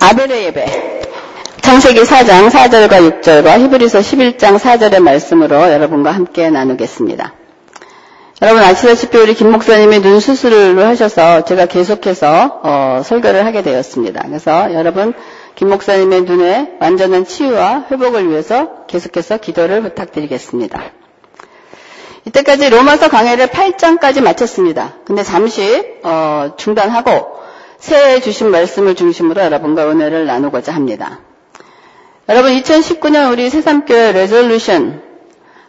아벨의 예배. 창세기 4장 4절과 6절과 히브리서 11장 4절의 말씀으로 여러분과 함께 나누겠습니다. 여러분 아시다시피 우리 김 목사님이 눈 수술을 하셔서 제가 계속해서 설교를 하게 되었습니다. 그래서 여러분 김 목사님의 눈의 완전한 치유와 회복을 위해서 계속해서 기도를 부탁드리겠습니다. 이때까지 로마서 강해를 8장까지 마쳤습니다. 근데 잠시 중단하고 새해 주신 말씀을 중심으로 여러분과 은혜를 나누고자 합니다. 여러분 2019년 우리 새삼교회 레졸루션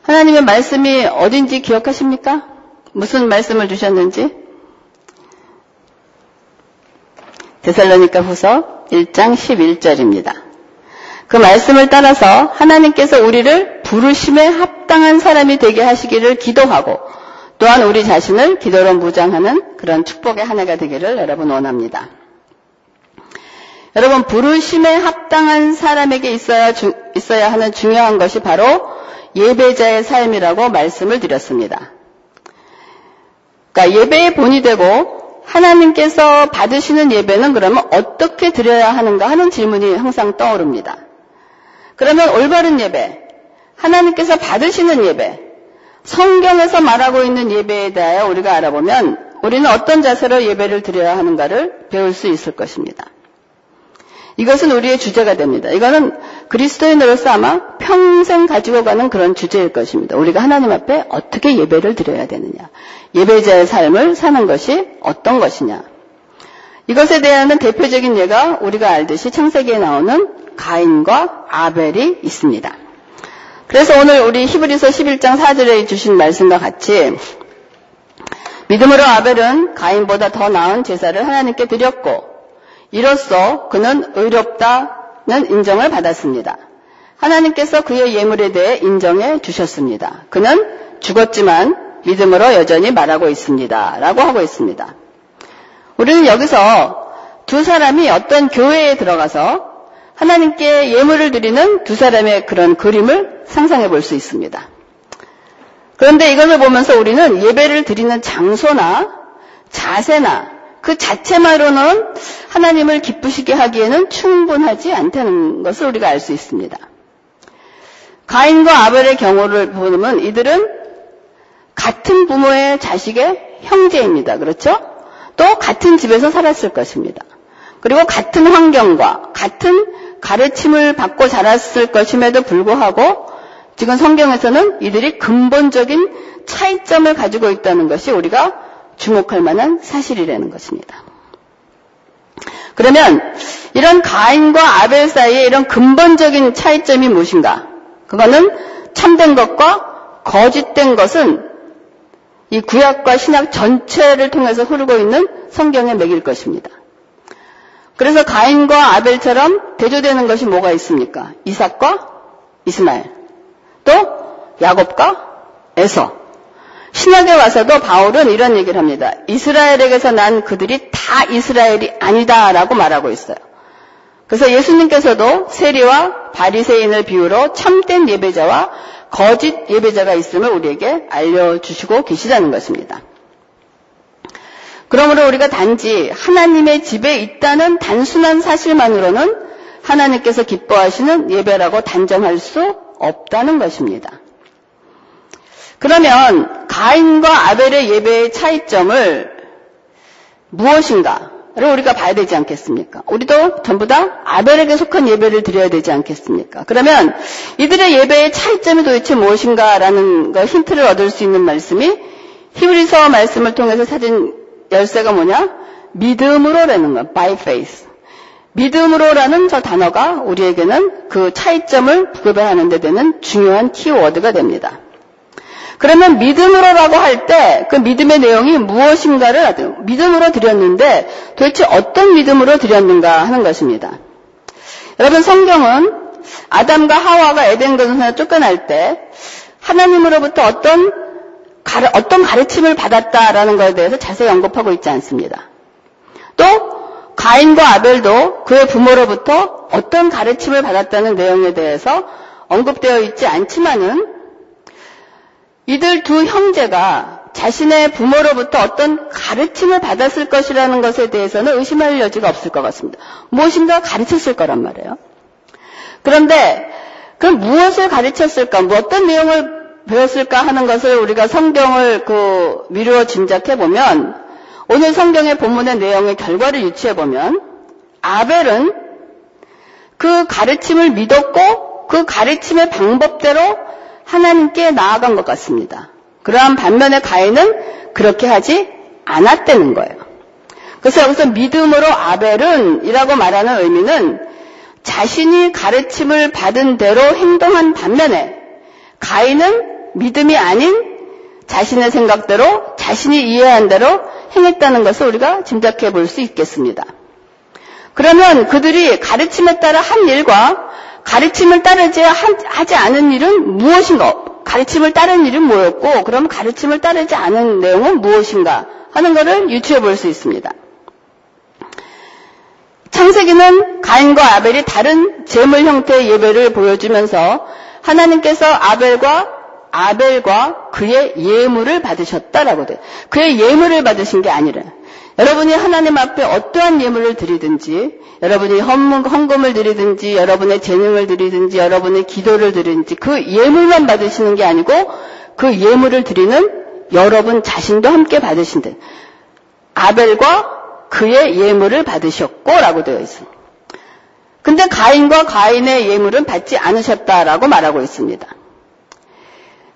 하나님의 말씀이 어딘지 기억하십니까? 무슨 말씀을 주셨는지? 데살로니가 후서 1장 11절입니다. 그 말씀을 따라서 하나님께서 우리를 부르심에 합당한 사람이 되게 하시기를 기도하고 또한 우리 자신을 기도로 무장하는 그런 축복의 한 해가 되기를 여러분 원합니다. 여러분 부르심에 합당한 사람에게 있어야 하는 중요한 것이 바로 예배자의 삶이라고 말씀을 드렸습니다. 그러니까 예배의 본이 되고 하나님께서 받으시는 예배는 그러면 어떻게 드려야 하는가 하는 질문이 항상 떠오릅니다. 그러면 올바른 예배, 하나님께서 받으시는 예배, 성경에서 말하고 있는 예배에 대하여 우리가 알아보면 우리는 어떤 자세로 예배를 드려야 하는가를 배울 수 있을 것입니다. 이것은 우리의 주제가 됩니다. 이거는 그리스도인으로서 아마 평생 가지고 가는 그런 주제일 것입니다. 우리가 하나님 앞에 어떻게 예배를 드려야 되느냐, 예배자의 삶을 사는 것이 어떤 것이냐. 이것에 대한 대표적인 예가 우리가 알듯이 창세기에 나오는 가인과 아벨이 있습니다. 그래서 오늘 우리 히브리서 11장 4절에 주신 말씀과 같이 믿음으로 아벨은 가인보다 더 나은 제사를 하나님께 드렸고 이로써 그는 의롭다는 인정을 받았습니다. 하나님께서 그의 예물에 대해 인정해 주셨습니다. 그는 죽었지만 믿음으로 여전히 말하고 있습니다. 라고 하고 있습니다. 우리는 여기서 두 사람이 어떤 교회에 들어가서 하나님께 예물을 드리는 두 사람의 그런 그림을 상상해 볼 수 있습니다. 그런데 이것을 보면서 우리는 예배를 드리는 장소나 자세나 그 자체만으로는 하나님을 기쁘시게 하기에는 충분하지 않다는 것을 우리가 알 수 있습니다. 가인과 아벨의 경우를 보면 이들은 같은 부모의 자식의 형제입니다. 그렇죠? 또 같은 집에서 살았을 것입니다. 그리고 같은 환경과 같은 가르침을 받고 자랐을 것임에도 불구하고 지금 성경에서는 이들이 근본적인 차이점을 가지고 있다는 것이 우리가 주목할 만한 사실이라는 것입니다. 그러면 이런 가인과 아벨 사이에 이런 근본적인 차이점이 무엇인가? 그거는 참된 것과 거짓된 것은 이 구약과 신약 전체를 통해서 흐르고 있는 성경의 맥일 것입니다. 그래서 가인과 아벨처럼 대조되는 것이 뭐가 있습니까? 이삭과 이스마엘, 또 야곱과 에서. 신약에 와서도 바울은 이런 얘기를 합니다. 이스라엘에게서 난 그들이 다 이스라엘이 아니다라고 말하고 있어요. 그래서 예수님께서도 세리와 바리새인을 비유로 참된 예배자와 거짓 예배자가 있음을 우리에게 알려주시고 계시다는 것입니다. 그러므로 우리가 단지 하나님의 집에 있다는 단순한 사실만으로는 하나님께서 기뻐하시는 예배라고 단정할 수 없다는 것입니다. 그러면 가인과 아벨의 예배의 차이점을 무엇인가를 우리가 봐야 되지 않겠습니까? 우리도 전부 다 아벨에게 속한 예배를 드려야 되지 않겠습니까? 그러면 이들의 예배의 차이점이 도대체 무엇인가라는 걸 힌트를 얻을 수 있는 말씀이 히브리서 말씀을 통해서 찾은 열쇠가 뭐냐? 믿음으로라는 것, by faith. 믿음으로라는 저 단어가 우리에게는 그 차이점을 구별하는 데 되는 중요한 키워드가 됩니다. 그러면 믿음으로라고 할 때 그 믿음의 내용이 무엇인가를 믿음으로 드렸는데 도대체 어떤 믿음으로 드렸는가 하는 것입니다. 여러분 성경은 아담과 하와가 에덴 동산에서 쫓겨날 때 하나님으로부터 어떤 가르침을 받았다라는 것에 대해서 자세히 언급하고 있지 않습니다. 또 가인과 아벨도 그의 부모로부터 어떤 가르침을 받았다는 내용에 대해서 언급되어 있지 않지만은 이들 두 형제가 자신의 부모로부터 어떤 가르침을 받았을 것이라는 것에 대해서는 의심할 여지가 없을 것 같습니다. 무엇인가 가르쳤을 거란 말이에요. 그런데 그럼 무엇을 가르쳤을까, 어떤 내용을 배웠을까 하는 것을 우리가 성경을 미루어 짐작해 보면, 오늘 성경의 본문의 내용의 결과를 유추해 보면 아벨은 그 가르침을 믿었고 그 가르침의 방법대로 하나님께 나아간 것 같습니다. 그러한 반면에 가인은 그렇게 하지 않았다는 거예요. 그래서 여기서 믿음으로 아벨은 이라고 말하는 의미는 자신이 가르침을 받은 대로 행동한 반면에 가인은 믿음이 아닌 자신의 생각대로 자신이 이해한 대로 행했다는 것을 우리가 짐작해 볼 수 있겠습니다. 그러면 그들이 가르침에 따라 한 일과 가르침을 따르지 하지 않은 일은 무엇인가? 가르침을 따른 일은 뭐였고, 그럼 가르침을 따르지 않은 내용은 무엇인가 하는 것을 유추해 볼 수 있습니다. 창세기는 가인과 아벨이 다른 제물 형태의 예배를 보여주면서 하나님께서 아벨과 그의 예물을 받으셨다라고 돼요. 그의 예물을 받으신 게 아니라, 여러분이 하나님 앞에 어떠한 예물을 드리든지, 여러분이 헌금을 드리든지, 여러분의 재능을 드리든지, 여러분의 기도를 드리든지, 그 예물만 받으시는 게 아니고 그 예물을 드리는 여러분 자신도 함께 받으신다. 아벨과 그의 예물을 받으셨고 라고 되어 있습니다. 근데 가인과 가인의 예물은 받지 않으셨다라고 말하고 있습니다.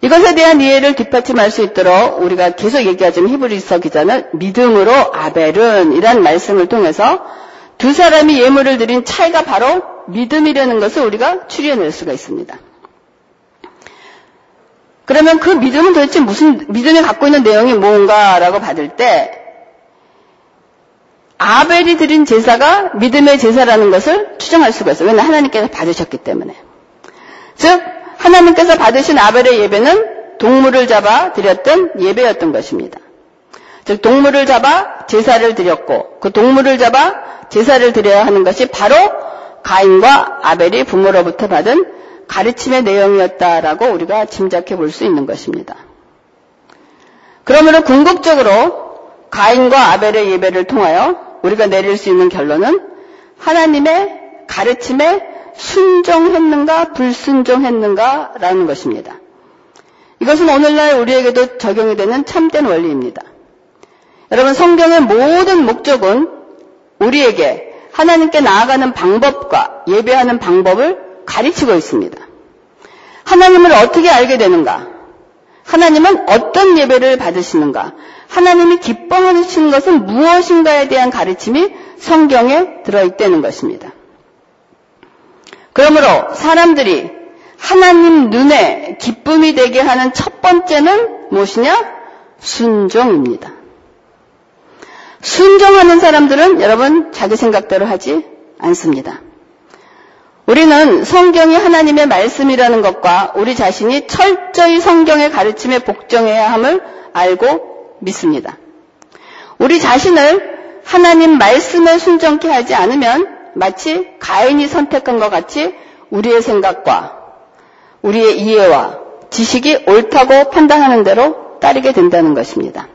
이것에 대한 이해를 뒷받침할 수 있도록 우리가 계속 얘기하지만 히브리서 기자는 믿음으로 아벨은 이란 말씀을 통해서 두 사람이 예물을 드린 차이가 바로 믿음이라는 것을 우리가 추려낼 수가 있습니다. 그러면 그 믿음은 도대체 무슨, 믿음이 갖고 있는 내용이 뭔가라고 받을 때 아벨이 드린 제사가 믿음의 제사라는 것을 추정할 수가 있어요. 왜냐하면 하나님께서 받으셨기 때문에. 즉 하나님께서 받으신 아벨의 예배는 동물을 잡아 드렸던 예배였던 것입니다. 즉 동물을 잡아 제사를 드렸고 그 동물을 잡아 제사를 드려야 하는 것이 바로 가인과 아벨이 부모로부터 받은 가르침의 내용이었다라고 우리가 짐작해 볼 수 있는 것입니다. 그러므로 궁극적으로 가인과 아벨의 예배를 통하여 우리가 내릴 수 있는 결론은 하나님의 가르침에 순종했는가 불순종했는가라는 것입니다. 이것은 오늘날 우리에게도 적용이 되는 참된 원리입니다. 여러분, 성경의 모든 목적은 우리에게 하나님께 나아가는 방법과 예배하는 방법을 가르치고 있습니다. 하나님을 어떻게 알게 되는가? 하나님은 어떤 예배를 받으시는가? 하나님이 기뻐하시는 것은 무엇인가에 대한 가르침이 성경에 들어있다는 것입니다. 그러므로 사람들이 하나님 눈에 기쁨이 되게 하는 첫 번째는 무엇이냐? 순종입니다. 순종하는 사람들은 여러분 자기 생각대로 하지 않습니다. 우리는 성경이 하나님의 말씀이라는 것과 우리 자신이 철저히 성경의 가르침에 복종해야 함을 알고 믿습니다. 우리 자신을 하나님 말씀에 순종케 하지 않으면 마치 가인이 선택한 것 같이 우리의 생각과 우리의 이해와 지식이 옳다고 판단하는 대로 따르게 된다는 것입니다.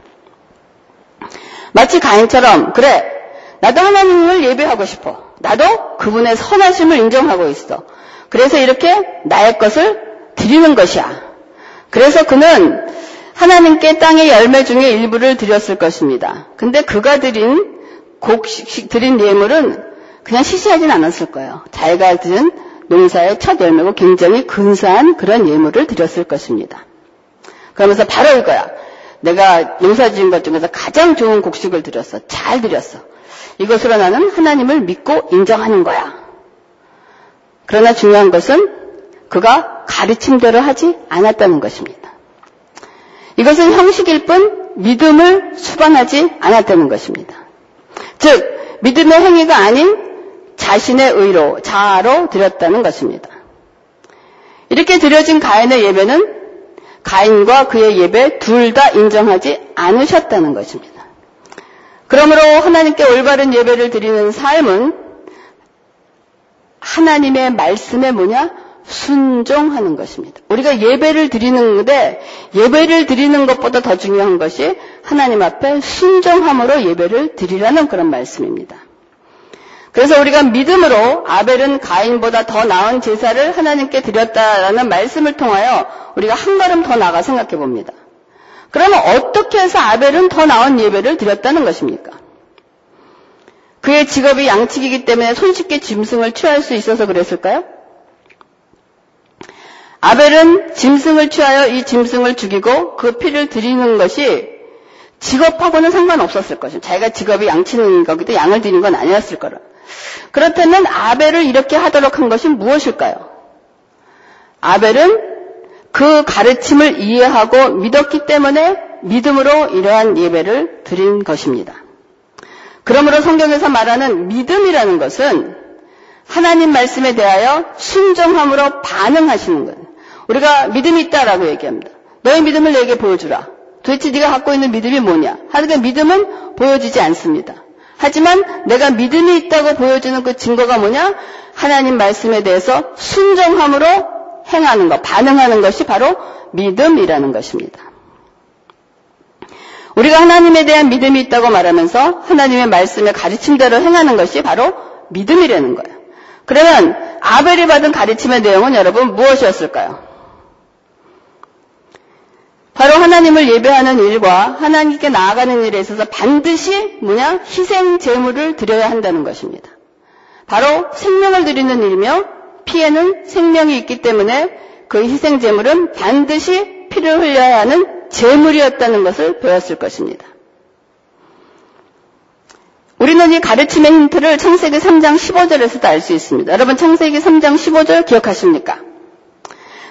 마치 가인처럼, 그래, 나도 하나님을 예배하고 싶어. 나도 그분의 선하심을 인정하고 있어. 그래서 이렇게 나의 것을 드리는 것이야. 그래서 그는 하나님께 땅의 열매 중에 일부를 드렸을 것입니다. 근데 그가 드린 예물은 그냥 시시하진 않았을 거예요. 자기가 드린 농사의 첫 열매고 굉장히 근사한 그런 예물을 드렸을 것입니다. 그러면서 바로 이거야. 내가 농사 지은 것 중에서 가장 좋은 곡식을 드렸어. 잘 드렸어. 이것으로 나는 하나님을 믿고 인정하는 거야. 그러나 중요한 것은 그가 가르침대로 하지 않았다는 것입니다. 이것은 형식일 뿐 믿음을 수반하지 않았다는 것입니다. 즉 믿음의 행위가 아닌 자신의 의로, 자아로 드렸다는 것입니다. 이렇게 드려진 가인의 예배는 가인과 그의 예배 둘 다 인정하지 않으셨다는 것입니다. 그러므로 하나님께 올바른 예배를 드리는 삶은 하나님의 말씀에 순종하는 것입니다. 우리가 예배를 드리는데 예배를 드리는 것보다 더 중요한 것이 하나님 앞에 순종함으로 예배를 드리라는 그런 말씀입니다. 그래서 우리가 믿음으로 아벨은 가인보다 더 나은 제사를 하나님께 드렸다라는 말씀을 통하여 우리가 한 걸음 더 나아가 생각해 봅니다. 그러면 어떻게 해서 아벨은 더 나은 예배를 드렸다는 것입니까? 그의 직업이 양치기이기 때문에 손쉽게 짐승을 취할 수 있어서 그랬을까요? 아벨은 짐승을 취하여 이 짐승을 죽이고 그 피를 드리는 것이 직업하고는 상관없었을 것입니다. 자기가 직업이 양치는 거기도 양을 드리는 건 아니었을 거라. 그렇다면 아벨을 이렇게 하도록 한 것이 무엇일까요? 아벨은 그 가르침을 이해하고 믿었기 때문에 믿음으로 이러한 예배를 드린 것입니다. 그러므로 성경에서 말하는 믿음이라는 것은 하나님 말씀에 대하여 순종함으로 반응하시는 거예요. 우리가 믿음이 있다라고 얘기합니다. 너의 믿음을 내게 보여주라. 도대체 네가 갖고 있는 믿음이 뭐냐? 하여간 믿음은 보여지지 않습니다. 하지만 내가 믿음이 있다고 보여주는 그 증거가 뭐냐? 하나님 말씀에 대해서 순종함으로 행하는 것, 반응하는 것이 바로 믿음이라는 것입니다. 우리가 하나님에 대한 믿음이 있다고 말하면서 하나님의 말씀의 가르침대로 행하는 것이 바로 믿음이라는 거예요. 그러면 아벨이 받은 가르침의 내용은 여러분 무엇이었을까요? 바로 하나님을 예배하는 일과 하나님께 나아가는 일에 있어서 반드시 희생 제물을 드려야 한다는 것입니다. 바로 생명을 드리는 일이며 피에는 생명이 있기 때문에 그 희생 제물은 반드시 피를 흘려야 하는 제물이었다는 것을 배웠을 것입니다. 우리는 이 가르침의 힌트를 창세기 3장 15절에서도 알 수 있습니다. 여러분 창세기 3장 15절 기억하십니까?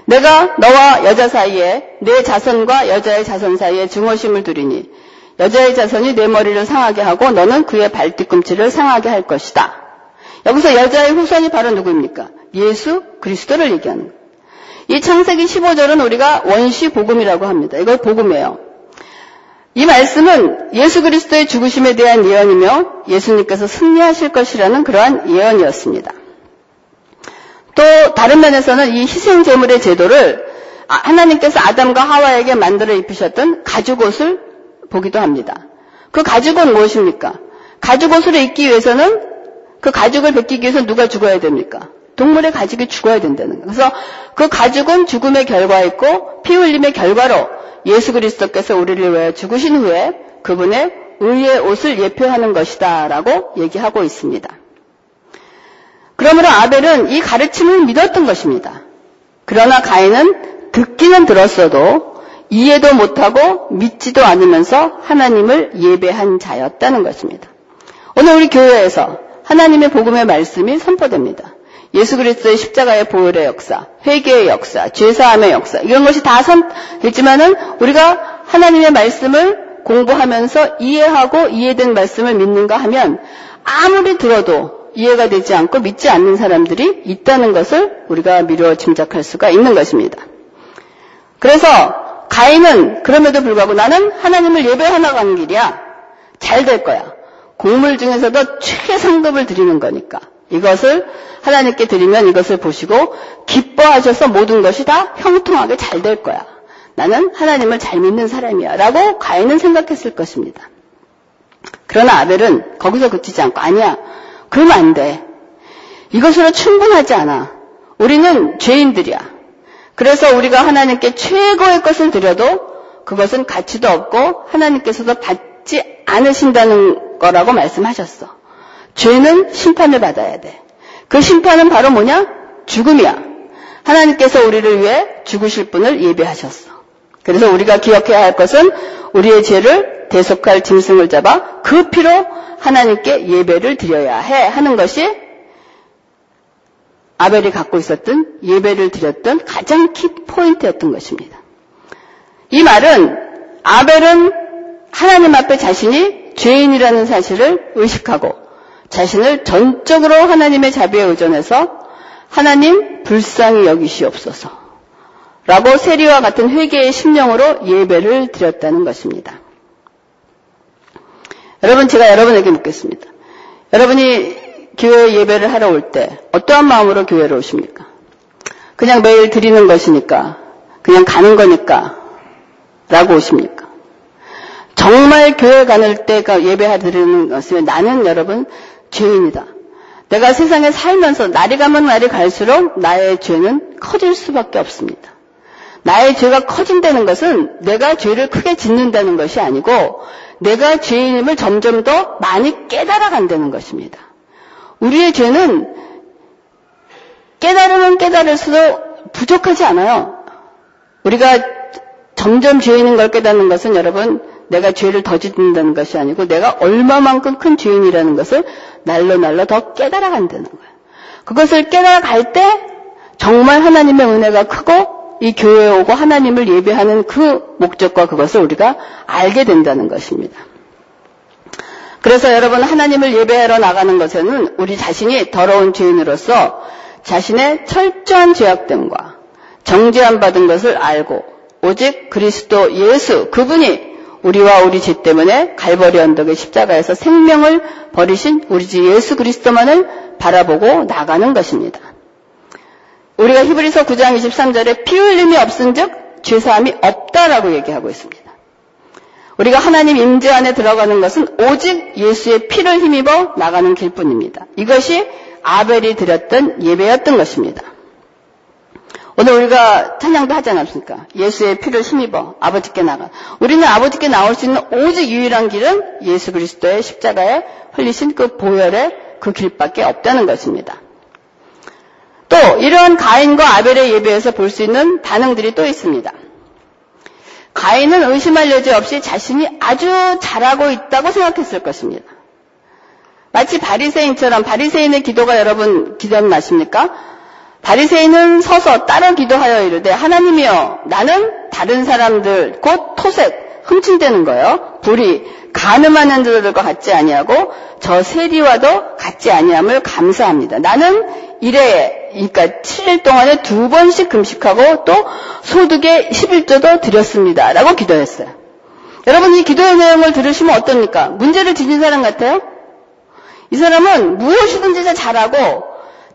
내가 너와 여자 사이에 내 자손과 여자의 자손 사이에 증오심을 두리니 여자의 자손이 내 머리를 상하게 하고 너는 그의 발뒤꿈치를 상하게 할 것이다. 여기서 여자의 후손이 바로 누구입니까? 예수 그리스도를 얘기하는 거예요. 이 창세기 15절은 우리가 원시 복음이라고 합니다. 이걸 복음이에요. 이 말씀은 예수 그리스도의 죽으심에 대한 예언이며 예수님께서 승리하실 것이라는 그러한 예언이었습니다. 또 다른 면에서는 이 희생 제물의 제도를 하나님께서 아담과 하와에게 만들어 입히셨던 가죽옷을 보기도 합니다. 그 가죽은 무엇입니까? 가죽옷을 입기 위해서는 그 가죽을 벗기기 위해서 누가 죽어야 됩니까? 동물의 가죽이 죽어야 된다는 거예요. 그래서 그 가죽은 죽음의 결과였고 피 흘림의 결과로 예수 그리스도께서 우리를 위하여 죽으신 후에 그분의 의의 옷을 예표하는 것이다 라고 얘기하고 있습니다. 그러므로 아벨은 이 가르침을 믿었던 것입니다. 그러나 가인은 듣기는 들었어도 이해도 못하고 믿지도 않으면서 하나님을 예배한 자였다는 것입니다. 오늘 우리 교회에서 하나님의 복음의 말씀이 선포됩니다. 예수 그리스도의 십자가의 보혈의 역사, 회개의 역사, 죄사함의 역사 이런 것이 다 됐지만은 우리가 하나님의 말씀을 공부하면서 이해하고 이해된 말씀을 믿는가 하면 아무리 들어도 이해가 되지 않고 믿지 않는 사람들이 있다는 것을 우리가 미루어 짐작할 수가 있는 것입니다. 그래서 가인은 그럼에도 불구하고 나는 하나님을 예배하러 가는 길이야. 잘 될 거야. 곡물 중에서도 최상급을 드리는 거니까. 이것을 하나님께 드리면 이것을 보시고 기뻐하셔서 모든 것이 다 형통하게 잘 될 거야. 나는 하나님을 잘 믿는 사람이야. 라고 가인은 생각했을 것입니다. 그러나 아벨은 거기서 그치지 않고 아니야. 그러면 안 돼. 이것으로 충분하지 않아. 우리는 죄인들이야. 그래서 우리가 하나님께 최고의 것을 드려도 그것은 가치도 없고 하나님께서도 받지 않으신다는 거라고 말씀하셨어. 죄는 심판을 받아야 돼. 그 심판은 바로 죽음이야. 하나님께서 우리를 위해 죽으실 분을 예배하셨어. 그래서 우리가 기억해야 할 것은 우리의 죄를 대속할 짐승을 잡아 그 피로 하나님께 예배를 드려야 해 하는 것이 아벨이 갖고 있었던 예배를 드렸던 가장 키포인트였던 것입니다. 이 말은 아벨은 하나님 앞에 자신이 죄인이라는 사실을 의식하고 자신을 전적으로 하나님의 자비에 의존해서 하나님 불쌍히 여기시옵소서 라고 세리와 같은 회개의 심령으로 예배를 드렸다는 것입니다. 여러분, 제가 여러분에게 묻겠습니다. 여러분이 교회 예배를 하러 올 때 어떠한 마음으로 교회로 오십니까? 그냥 매일 드리는 것이니까, 그냥 가는 거니까 라고 오십니까? 정말 교회 가는 때가 예배드리는 것이면 나는 여러분 죄인이다. 내가 세상에 살면서 날이 가면 날이 갈수록 나의 죄는 커질 수밖에 없습니다. 나의 죄가 커진다는 것은 내가 죄를 크게 짓는다는 것이 아니고 내가 죄인임을 점점 더 많이 깨달아간다는 것입니다. 우리의 죄는 깨달으면 깨달을수록 부족하지 않아요. 우리가 점점 죄인인 걸 깨닫는 것은 여러분 내가 죄를 더 짓는다는 것이 아니고 내가 얼마만큼 큰 죄인이라는 것을 날로 더 깨달아간다는 거예요. 그것을 깨달아갈 때 정말 하나님의 은혜가 크고 이 교회에 오고 하나님을 예배하는 그 목적과 그것을 우리가 알게 된다는 것입니다. 그래서 여러분 하나님을 예배하러 나가는 것에는 우리 자신이 더러운 죄인으로서 자신의 철저한 죄악됨과 정죄함 받은 것을 알고 오직 그리스도 예수 그분이 우리와 우리 죄 때문에 갈보리 언덕의 십자가에서 생명을 버리신 우리 주 예수 그리스도만을 바라보고 나가는 것입니다. 우리가 히브리서 9장 23절에 피 흘림이 없은즉 죄사함이 없다라고 얘기하고 있습니다. 우리가 하나님 임재 안에 들어가는 것은 오직 예수의 피를 힘입어 나가는 길뿐입니다. 이것이 아벨이 드렸던 예배였던 것입니다. 오늘 우리가 찬양도 하지 않았습니까? 예수의 피를 힘입어 아버지께 나가. 우리는 아버지께 나올 수 있는 오직 유일한 길은 예수 그리스도의 십자가에 흘리신 그 보혈의 그 길밖에 없다는 것입니다. 또 이러한 가인과 아벨의 예배에서 볼 수 있는 반응들이 또 있습니다. 가인은 의심할 여지 없이 자신이 아주 잘하고 있다고 생각했을 것입니다. 마치 바리새인처럼 바리새인의 기도가 여러분 기억나십니까? 바리새인은 서서 따로 기도하여 이르되 하나님이여 나는 다른 사람들 곧 토색 흠친다는 거예요. 불이 간음하는 자들과 같지 아니하고 저 세리와도 같지 아니함을 감사합니다. 나는 일에 그러니까 7일 동안에 2번씩 금식하고 또 소득의 11조도 드렸습니다. 라고 기도했어요. 여러분 이 기도의 내용을 들으시면 어떻습니까? 문제를 지닌 사람 같아요? 이 사람은 무엇이든지 다 잘하고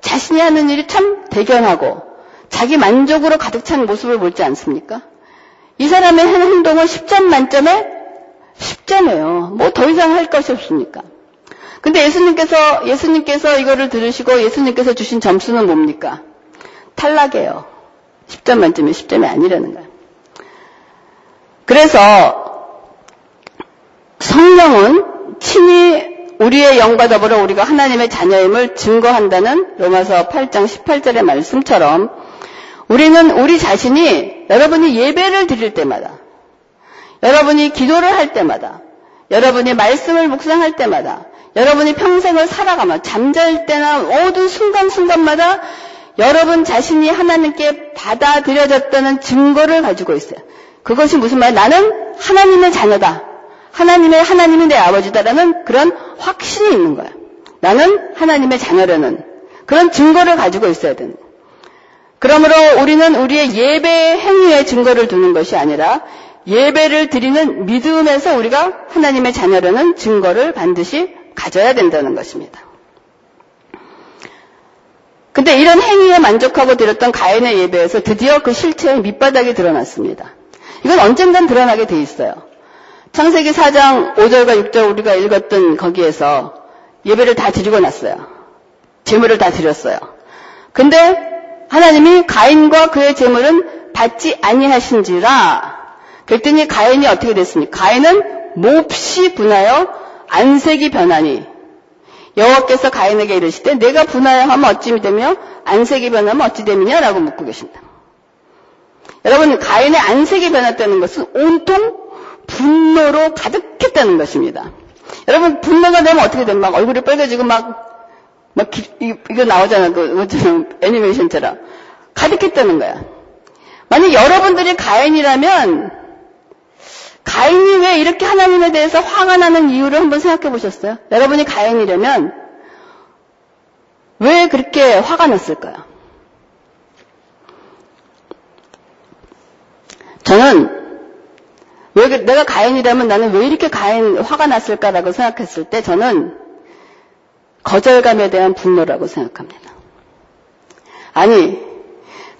자신이 하는 일이 참 대견하고 자기 만족으로 가득 찬 모습을 보지 않습니까? 이 사람의 하는 행동은 10점 만점에 10점이에요. 뭐 더 이상 할 것이 없습니까? 근데 예수님께서 이거를 들으시고 예수님께서 주신 점수는 뭡니까? 탈락이에요. 10점 만점에 10점이 아니라는 거예요. 그래서 성령은 친히 우리의 영과 더불어 우리가 하나님의 자녀임을 증거한다는 로마서 8장 18절의 말씀처럼 우리는 우리 자신이 여러분이 예배를 드릴 때마다 여러분이 기도를 할 때마다 여러분이 말씀을 묵상할 때마다 여러분이 평생을 살아가면 잠잘 때나 모든 순간순간마다 여러분 자신이 하나님께 받아들여졌다는 증거를 가지고 있어요. 그것이 무슨 말이에요? 나는 하나님의 자녀다. 하나님이 내 아버지다라는 그런 확신이 있는 거야. 나는 하나님의 자녀라는 그런 증거를 가지고 있어야 되는 거야. 그러므로 우리는 우리의 예배 행위에 증거를 두는 것이 아니라 예배를 드리는 믿음에서 우리가 하나님의 자녀라는 증거를 반드시 가져야 된다는 것입니다. 근데 이런 행위에 만족하고 드렸던 가인의 예배에서 드디어 그 실체의 밑바닥이 드러났습니다. 이건 언젠간 드러나게 돼 있어요. 창세기 4장 5절과 6절 우리가 읽었던 거기에서 예배를 다 드리고 났어요. 제물을 다 드렸어요. 근데 하나님이 가인과 그의 제물은 받지 아니하신지라 그랬더니 가인이 어떻게 됐습니까? 가인은 몹시 분하여 안색이 변하니 여호와께서 가인에게 이르시되 내가 분하여 하면 어찌 되며 안색이 변하면 어찌 됨이냐 라고 묻고 계십니다. 여러분 가인의 안색이 변했다는 것은 온통 분노로 가득했다는 것입니다. 여러분 분노가 되면 어떻게 되면 막 얼굴이 빨개지고 이거 나오잖아 그 애니메이션처럼 가득했다는 거야. 만약 여러분들이 가인이라면 가인이 왜 이렇게 하나님에 대해서 화가 나는 이유를 한번 생각해 보셨어요? 여러분이 가인이라면 왜 그렇게 화가 났을까요? 저는 내가 가인이라면 나는 왜 이렇게 화가 났을까라고 생각했을 때 저는 거절감에 대한 분노라고 생각합니다. 아니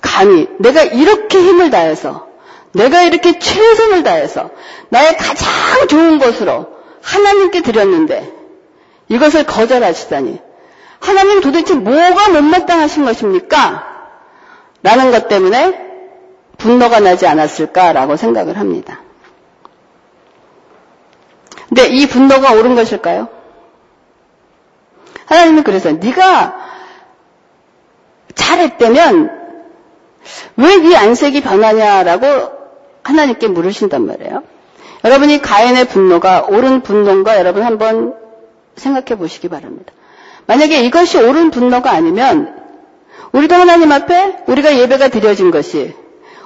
감히 내가 이렇게 힘을 다해서, 내가 이렇게 최선을 다해서 나의 가장 좋은 것으로 하나님께 드렸는데 이것을 거절하시다니 하나님 도대체 뭐가 못마땅하신 것입니까? 라는 것 때문에 분노가 나지 않았을까라고 생각을 합니다. 근데 이 분노가 옳은 것일까요? 하나님은 그래서 네가 잘했다면 왜 네 안색이 변하냐라고 하나님께 물으신단 말이에요. 여러분이 가인의 분노가 옳은 분노인가 여러분 한번 생각해 보시기 바랍니다. 만약에 이것이 옳은 분노가 아니면 우리도 하나님 앞에 우리가 예배가 드려진 것이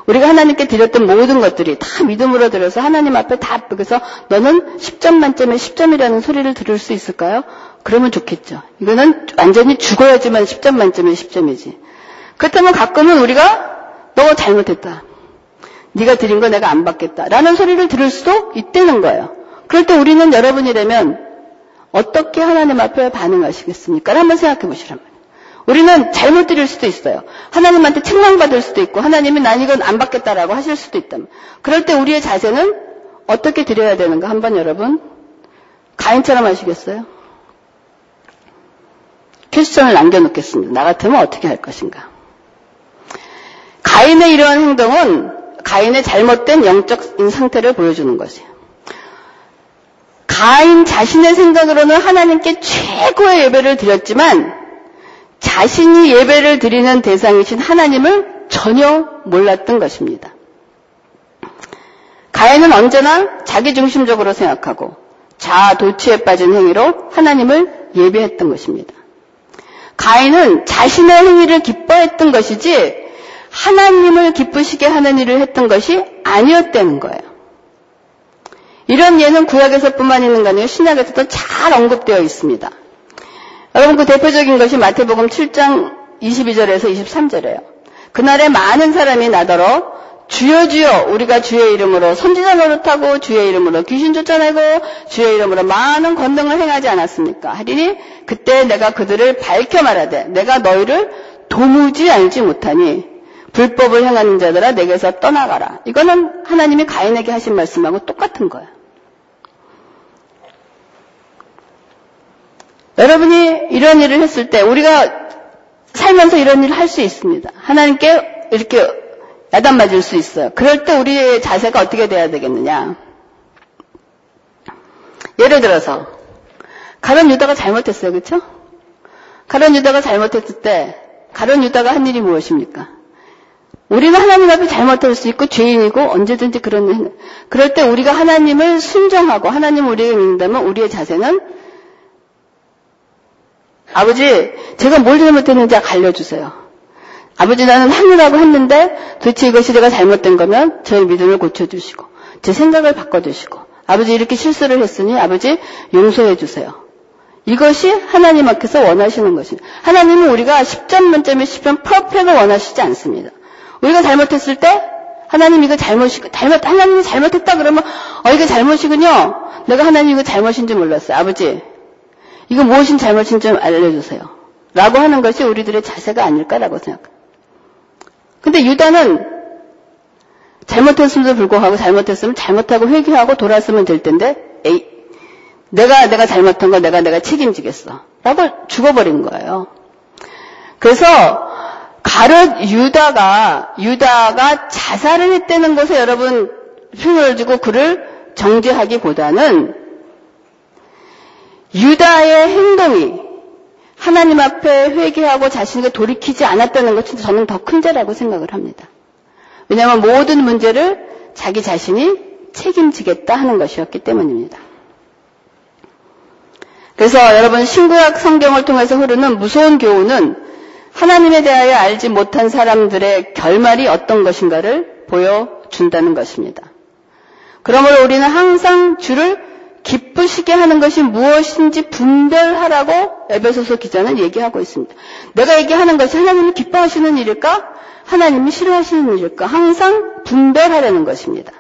우리가 하나님께 드렸던 모든 것들이 다 믿음으로 드려서 하나님 앞에 다 그래서 너는 10점 만점에 10점이라는 소리를 들을 수 있을까요? 그러면 좋겠죠. 이거는 완전히 죽어야지만 10점 만점에 10점이지. 그렇다면 가끔은 우리가 너 잘못했다. 네가 드린 거 내가 안 받겠다. 라는 소리를 들을 수도 있다는 거예요. 그럴 때 우리는 여러분이라면 어떻게 하나님 앞에 반응하시겠습니까? 한번 생각해 보시란 말이에요. 우리는 잘못 드릴 수도 있어요. 하나님한테 책망받을 수도 있고 하나님이 난 이건 안 받겠다라고 하실 수도 있다면 그럴 때 우리의 자세는 어떻게 드려야 되는가 한번 여러분 가인처럼 하시겠어요? 퀘스천을 남겨놓겠습니다. 나 같으면 어떻게 할 것인가? 가인의 이러한 행동은 가인의 잘못된 영적 상태를 보여주는 것이에요. 가인 자신의 생각으로는 하나님께 최고의 예배를 드렸지만 자신이 예배를 드리는 대상이신 하나님을 전혀 몰랐던 것입니다. 가인은 언제나 자기중심적으로 생각하고 자아도취에 빠진 행위로 하나님을 예배했던 것입니다. 가인은 자신의 행위를 기뻐했던 것이지 하나님을 기쁘시게 하는 일을 했던 것이 아니었다는 거예요. 이런 예는 구약에서뿐만 있는 게 아니라 신약에서도 잘 언급되어 있습니다. 여러분 그 대표적인 것이 마태복음 7장 22절에서 23절이에요. 그날에 많은 사람이 나더러 주여 주여 우리가 주의 이름으로 선지자 노릇하고 주의 이름으로 귀신 쫓아내고 주의 이름으로 많은 권능을 행하지 않았습니까? 하리니 그때 내가 그들을 밝혀 말하되 내가 너희를 도무지 알지 못하니 불법을 행하는 자들아 내게서 떠나가라. 이거는 하나님이 가인에게 하신 말씀하고 똑같은 거예요. 여러분이 이런 일을 했을 때 우리가 살면서 이런 일을 할 수 있습니다. 하나님께 이렇게 야단 맞을 수 있어요. 그럴 때 우리의 자세가 어떻게 돼야 되겠느냐. 예를 들어서 가룟 유다가 잘못했어요. 그렇죠? 가룟 유다가 잘못했을 때 가룟 유다가 한 일이 무엇입니까? 우리는 하나님 앞에 잘못할 수 있고 죄인이고 언제든지 그럴 때 우리가 하나님을 순종하고 하나님을 우리에게 믿는다면 우리의 자세는 아버지 제가 뭘 잘못했는지 알려주세요. 아버지 나는 하느라고 했는데 도대체 이것이 내가 잘못된 거면 저의 믿음을 고쳐주시고 제 생각을 바꿔주시고 아버지 이렇게 실수를 했으니 아버지 용서해 주세요. 이것이 하나님 앞에서 원하시는 것입니다. 하나님은 우리가 10점 만점에 10점 퍼펙트를 원하시지 않습니다. 우리가 잘못했을 때 하나님 이거 하나님이 잘못했다 그러면 이게 잘못이군요. 내가 하나님 이거 잘못인지 몰랐어요. 아버지 이거 무엇인 잘못인지 좀 알려주세요. 라고 하는 것이 우리들의 자세가 아닐까라고 생각합니다. 근데 유다는 잘못했음에도 불구하고 잘못했으면 잘못하고 회개하고 돌아서면 될 텐데 내가 잘못한 거 내가 책임지겠어. 라고 죽어버린 거예요. 그래서 유다가 자살을 했다는 것에 여러분 표현을 주고 그를 정죄하기보다는 유다의 행동이 하나님 앞에 회개하고 자신에게 돌이키지 않았다는 것이 저는 더 큰 죄라고 생각을 합니다. 왜냐하면 모든 문제를 자기 자신이 책임지겠다 하는 것이었기 때문입니다. 그래서 여러분 신구약 성경을 통해서 흐르는 무서운 교훈은 하나님에 대하여 알지 못한 사람들의 결말이 어떤 것인가를 보여준다는 것입니다. 그러므로 우리는 항상 주를 기쁘시게 하는 것이 무엇인지 분별하라고 에베소서 기자는 얘기하고 있습니다. 내가 얘기하는 것이 하나님이 기뻐하시는 일일까? 하나님이 싫어하시는 일일까? 항상 분별하라는 것입니다.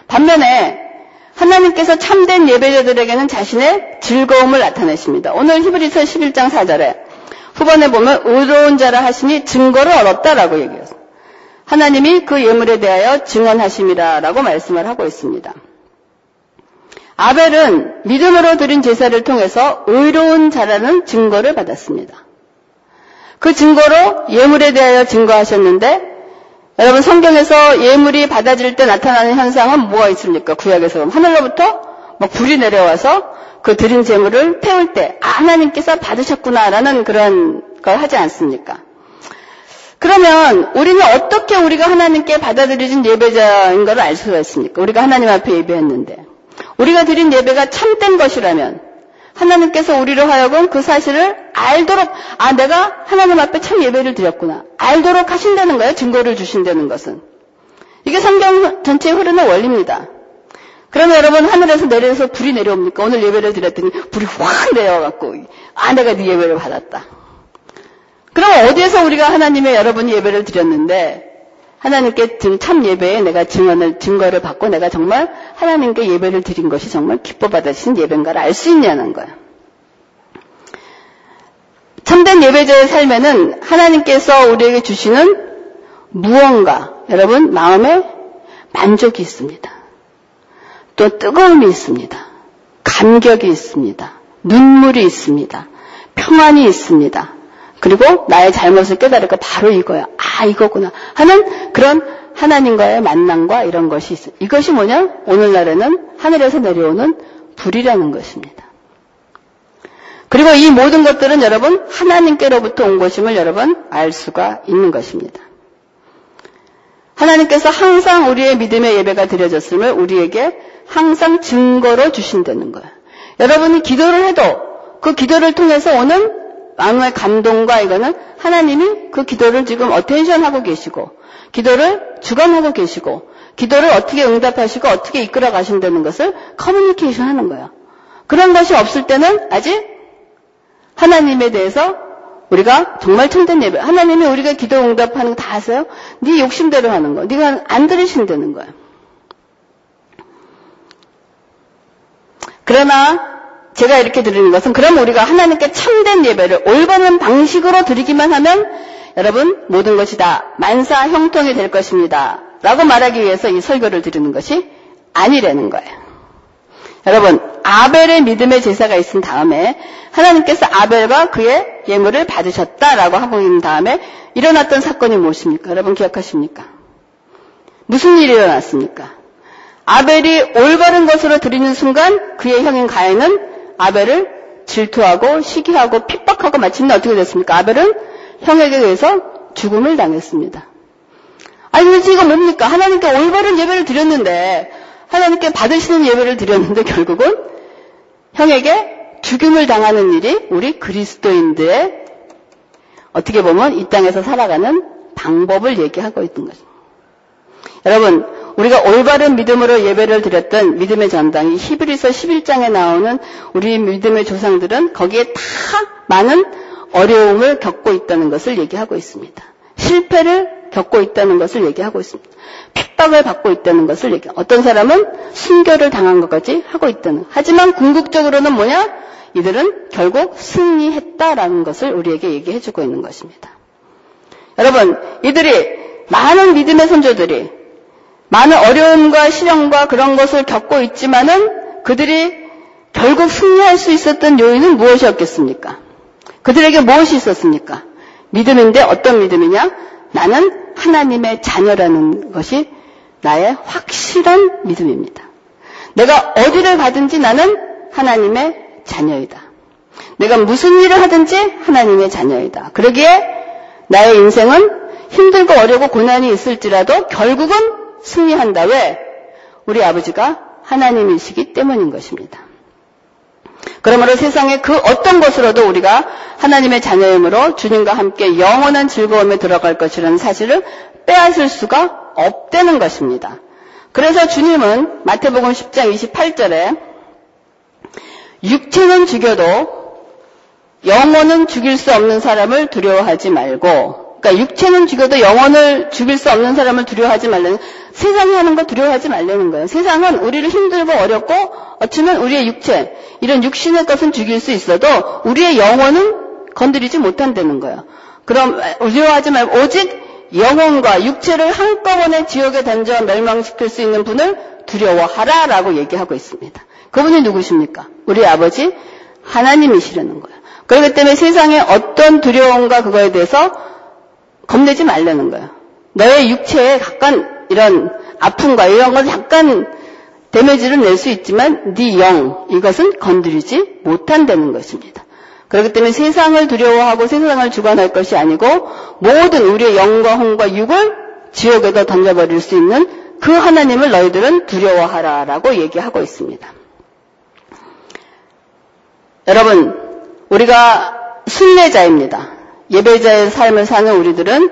반면에 하나님께서 참된 예배자들에게는 자신의 즐거움을 나타내십니다. 오늘 히브리서 11장 4절에 후반에 보면 의로운 자라 하시니 증거를 얻었다라고 얘기해요. 하나님이 그 예물에 대하여 증언하심이라라고 말씀을 하고 있습니다. 아벨은 믿음으로 드린 제사를 통해서 의로운 자라는 증거를 받았습니다. 그 증거로 예물에 대하여 증거하셨는데, 여러분 성경에서 예물이 받아질 때 나타나는 현상은 뭐가 있습니까? 구약에서 하늘로부터 막 불이 내려와서 그 드린 제물을 태울 때 하나님께서 받으셨구나라는 그런 걸 하지 않습니까? 그러면 우리는 어떻게 우리가 하나님께 받아들여진 예배자인 걸 알 수가 있습니까? 우리가 하나님 앞에 예배했는데 우리가 드린 예배가 참된 것이라면 하나님께서 우리로 하여금 그 사실을 알도록, 내가 하나님 앞에 참 예배를 드렸구나, 알도록 하신다는 거예요. 증거를 주신다는 것은. 이게 성경 전체에 흐르는 원리입니다. 그러면 여러분 하늘에서 내려서 불이 내려옵니까? 오늘 예배를 드렸더니 불이 확 내려와갖고 내가 네 예배를 받았다. 그럼 어디에서 우리가 하나님의 여러분이 예배를 드렸는데 하나님께 참 예배에 내가 증거를 받고 내가 정말 하나님께 예배를 드린 것이 정말 기뻐 받으신 예배인가를 알 수 있냐는 거야. 참된 예배자의 삶에는 하나님께서 우리에게 주시는 무언가, 여러분 마음에 만족이 있습니다. 또 뜨거움이 있습니다. 감격이 있습니다. 눈물이 있습니다. 평안이 있습니다. 그리고 나의 잘못을 깨달으니까 바로 이거야. 이거구나 하는 그런 하나님과의 만남과 이런 것이 있어요. 이것이 뭐냐? 오늘날에는 하늘에서 내려오는 불이라는 것입니다. 그리고 이 모든 것들은 여러분 하나님께로부터 온 것임을 여러분 알 수가 있는 것입니다. 하나님께서 항상 우리의 믿음의 예배가 드려졌음을 우리에게 항상 증거로 주신다는 거예요. 여러분이 기도를 해도 그 기도를 통해서 오는 마음의 감동과 이거는 하나님이 그 기도를 지금 어텐션하고 계시고 기도를 주관하고 계시고 기도를 어떻게 응답하시고 어떻게 이끌어 가신다는 것을 커뮤니케이션 하는 거예요. 그런 것이 없을 때는 아직 하나님에 대해서 우리가 정말 참된 예배, 하나님이 우리가 기도 응답하는 거 다 하세요? 네 욕심대로 하는 거, 네가 안 들으신다는 거예요. 그러나 제가 이렇게 드리는 것은 그럼 우리가 하나님께 참된 예배를 올바른 방식으로 드리기만 하면 여러분 모든 것이 다 만사 형통이 될 것입니다 라고 말하기 위해서 이 설교를 드리는 것이 아니라는 거예요. 여러분 아벨의 믿음의 제사가 있은 다음에 하나님께서 아벨과 그의 예물을 받으셨다라고 하고 있는 다음에 일어났던 사건이 무엇입니까? 여러분 기억하십니까? 무슨 일이 일어났습니까? 아벨이 올바른 것으로 드리는 순간 그의 형인 가인은 아벨을 질투하고 시기하고 핍박하고 마침내 어떻게 됐습니까? 아벨은 형에게 의해서 죽음을 당했습니다. 도대체 이거 뭡니까? 하나님께 올바른 예배를 드렸는데 하나님께 받으시는 예배를 드렸는데 결국은 형에게 죽음을 당하는 일이 우리 그리스도인들의 어떻게 보면 이 땅에서 살아가는 방법을 얘기하고 있는 거죠. 여러분 우리가 올바른 믿음으로 예배를 드렸던 믿음의 전당이 히브리서 11장에 나오는 우리 믿음의 조상들은 거기에 다 많은 어려움을 겪고 있다는 것을 얘기하고 있습니다. 실패를 겪고 있다는 것을 얘기하고 있습니다. 핍박을 받고 있다는 것을 얘기합니다. 어떤 사람은 순교를 당한 것까지 하고 있다는. 하지만 궁극적으로는 뭐냐? 이들은 결국 승리했다라는 것을 우리에게 얘기해주고 있는 것입니다. 여러분 이들이 많은 믿음의 선조들이 많은 어려움과 시련과 그런 것을 겪고 있지만은 그들이 결국 승리할 수 있었던 요인은 무엇이었겠습니까? 그들에게 무엇이 있었습니까? 믿음인데 어떤 믿음이냐? 나는 하나님의 자녀라는 것이 나의 확실한 믿음입니다. 내가 어디를 가든지 나는 하나님의 자녀이다. 내가 무슨 일을 하든지 하나님의 자녀이다. 그러기에 나의 인생은 힘들고 어렵고 고난이 있을지라도 결국은 승리한다. 왜? 우리 아버지가 하나님이시기 때문인 것입니다. 그러므로 세상의 그 어떤 것으로도 우리가 하나님의 자녀임으로 주님과 함께 영원한 즐거움에 들어갈 것이라는 사실을 빼앗을 수가 없다는 것입니다. 그래서 주님은 마태복음 10장 28절에 육체는 죽여도 영혼은 죽일 수 없는 사람을 두려워하지 말고, 그러니까 육체는 죽여도 영혼을 죽일 수 없는 사람을 두려워하지 말라는, 세상이 하는 거 두려워하지 말라는 거예요. 세상은 우리를 힘들고 어렵고 어쩌면 우리의 육체, 이런 육신의 것은 죽일 수 있어도 우리의 영혼은 건드리지 못한다는 거예요. 그럼 두려워하지 말고 오직 영혼과 육체를 한꺼번에 지옥에 던져 멸망시킬 수 있는 분을 두려워하라라고 얘기하고 있습니다. 그분이 누구십니까? 우리 아버지 하나님이시라는 거예요. 그렇기 때문에 세상에 어떤 두려움과 그거에 대해서 겁내지 말라는 거예요. 너의 육체에 약간 이런 아픔과 이런 건 약간 데미지를 낼 수 있지만 네 영, 이것은 건드리지 못한다는 것입니다. 그렇기 때문에 세상을 두려워하고 세상을 주관할 것이 아니고 모든 우리의 영과 혼과 육을 지옥에다 던져버릴 수 있는 그 하나님을 너희들은 두려워하라라고 얘기하고 있습니다. 여러분, 우리가 순례자입니다. 예배자의 삶을 사는 우리들은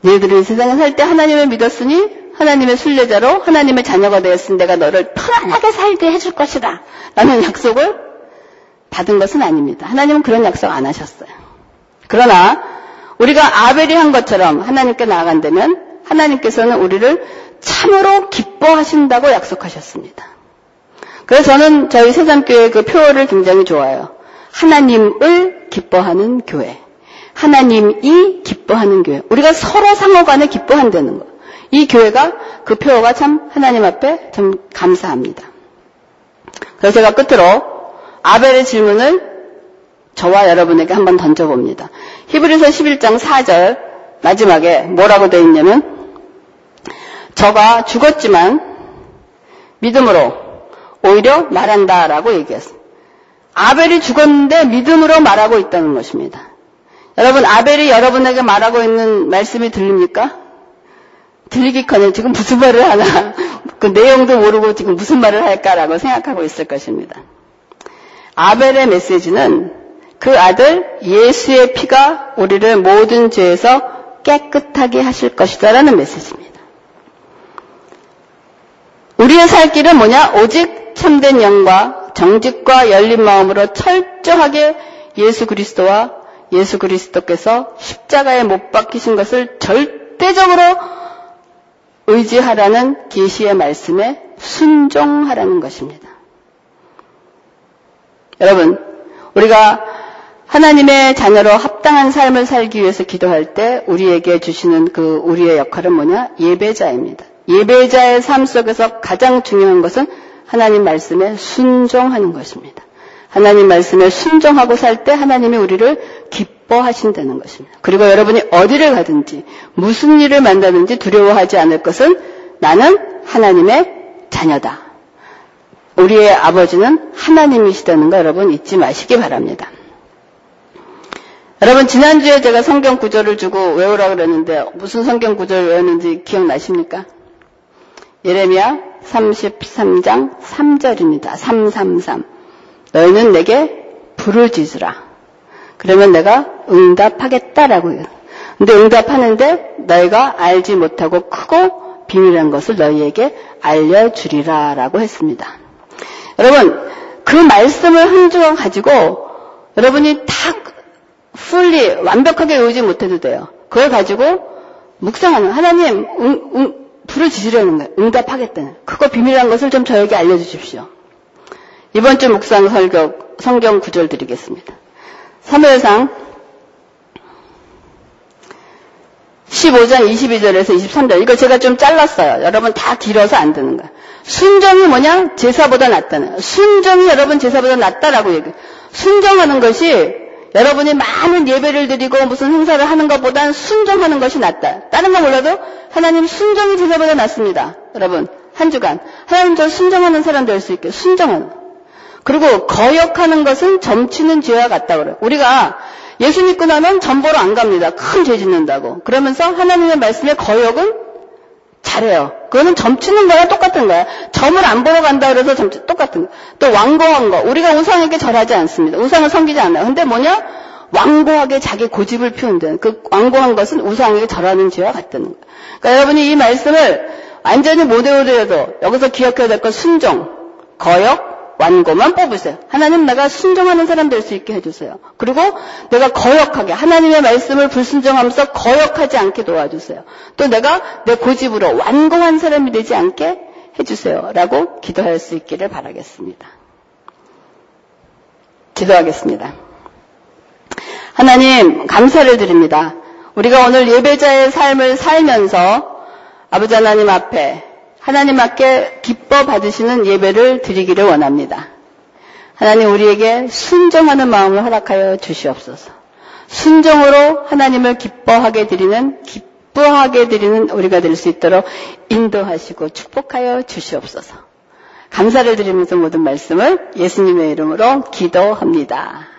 너희들이 세상에 살 때 하나님을 믿었으니 하나님의 순례자로 하나님의 자녀가 되었으니 내가 너를 편안하게 살게 해줄 것이다 라는 약속을 받은 것은 아닙니다. 하나님은 그런 약속 안 하셨어요. 그러나 우리가 아벨이 한 것처럼 하나님께 나아간다면 하나님께서는 우리를 참으로 기뻐하신다고 약속하셨습니다. 그래서 저는 저희 새삼교회 그 표어를 굉장히 좋아해요. 하나님을 기뻐하는 교회. 하나님이 기뻐하는 교회. 우리가 서로 상호간에 기뻐한다는 거. 이 교회가 그 표어가 참 하나님 앞에 좀 감사합니다. 그래서 제가 끝으로 아벨의 질문을 저와 여러분에게 한번 던져봅니다. 히브리서 11장 4절 마지막에 뭐라고 되어 있냐면 저가 죽었지만 믿음으로 오히려 말한다라고 얘기했습니다. 아벨이 죽었는데 믿음으로 말하고 있다는 것입니다. 여러분, 아벨이 여러분에게 말하고 있는 말씀이 들립니까? 들리기커녕 지금 무슨 말을 하나, 그 내용도 모르고 지금 무슨 말을 할까라고 생각하고 있을 것입니다. 아벨의 메시지는 그 아들 예수의 피가 우리를 모든 죄에서 깨끗하게 하실 것이다라는 메시지입니다. 우리의 살 길은 뭐냐? 오직 참된 영과 정직과 열린 마음으로 철저하게 예수 그리스도와 예수 그리스도께서 십자가에 못 박히신 것을 절대적으로 의지하라는 계시의 말씀에 순종하라는 것입니다. 여러분, 우리가 하나님의 자녀로 합당한 삶을 살기 위해서 기도할 때 우리에게 주시는 그 우리의 역할은 뭐냐? 예배자입니다. 예배자의 삶 속에서 가장 중요한 것은 하나님 말씀에 순종하는 것입니다. 하나님 말씀에 순종하고 살 때 하나님이 우리를 기뻐하신다는 것입니다. 그리고 여러분이 어디를 가든지 무슨 일을 만나든지 두려워하지 않을 것은 나는 하나님의 자녀다. 우리의 아버지는 하나님이시다는 거 여러분 잊지 마시기 바랍니다. 여러분, 지난주에 제가 성경 구절을 주고 외우라고 그랬는데 무슨 성경 구절 외웠는지 기억나십니까? 예레미야 33장 3절입니다. 333. 너희는 내게 부르짖으라. 그러면 내가 응답하겠다라고 해요. 근데 응답하는데 너희가 알지 못하고 크고 비밀한 것을 너희에게 알려주리라라고 했습니다. 여러분, 그 말씀을 한 줄 가지고 여러분이 다 완벽하게 외우지 못해도 돼요. 그걸 가지고 묵상하는, 하나님 부르짖으려는 거예요. 응답하겠다는. 크고 비밀한 것을 좀 저에게 알려주십시오. 이번 주 묵상 설교 성경 구절 드리겠습니다. 사무엘상 15장 22절에서 23절. 이거 제가 좀 잘랐어요. 여러분 다 길어서 안 되는 거야. 순종이 뭐냐? 제사보다 낫다는 거야. 순종이 여러분 제사보다 낫다라고 얘기해요. 순종하는 것이 여러분이 많은 예배를 드리고 무슨 행사를 하는 것보단 순종하는 것이 낫다. 다른 거 몰라도 하나님 순종이 제사보다 낫습니다. 여러분 한 주간 하나님 저 순종하는 사람 될 수 있게 순종하는. 그리고 거역하는 것은 점치는 죄와 같다고 그래요. 우리가 예수 믿고 나면 점 보러 안 갑니다. 큰 죄 짓는다고. 그러면서 하나님의 말씀에 거역은 잘해요. 그거는 점치는 거랑 똑같은 거야. 점을 안 보러 간다 그래서 똑같은 거야. 또 완고한 거. 우리가 우상에게 절하지 않습니다. 우상을 섬기지 않아요. 근데 뭐냐? 완고하게 자기 고집을 피운다는 그 완고한 것은 우상에게 절하는 죄와 같다는 거야. 그러니까 여러분이 이 말씀을 완전히 못 외우더라도 여기서 기억해야 될 건 순종, 거역, 완고만 뽑으세요. 하나님 내가 순종하는 사람 될 수 있게 해주세요. 그리고 내가 거역하게 하나님의 말씀을 불순종하면서 거역하지 않게 도와주세요. 또 내가 내 고집으로 완고한 사람이 되지 않게 해주세요. 라고 기도할 수 있기를 바라겠습니다. 기도하겠습니다. 하나님 감사를 드립니다. 우리가 오늘 예배자의 삶을 살면서 아버지 하나님 앞에 하나님 앞에 기뻐 받으시는 예배를 드리기를 원합니다. 하나님 우리에게 순종하는 마음을 허락하여 주시옵소서. 순종으로 하나님을 기뻐하게 드리는 우리가 될 수 있도록 인도하시고 축복하여 주시옵소서. 감사를 드리면서 모든 말씀을 예수님의 이름으로 기도합니다.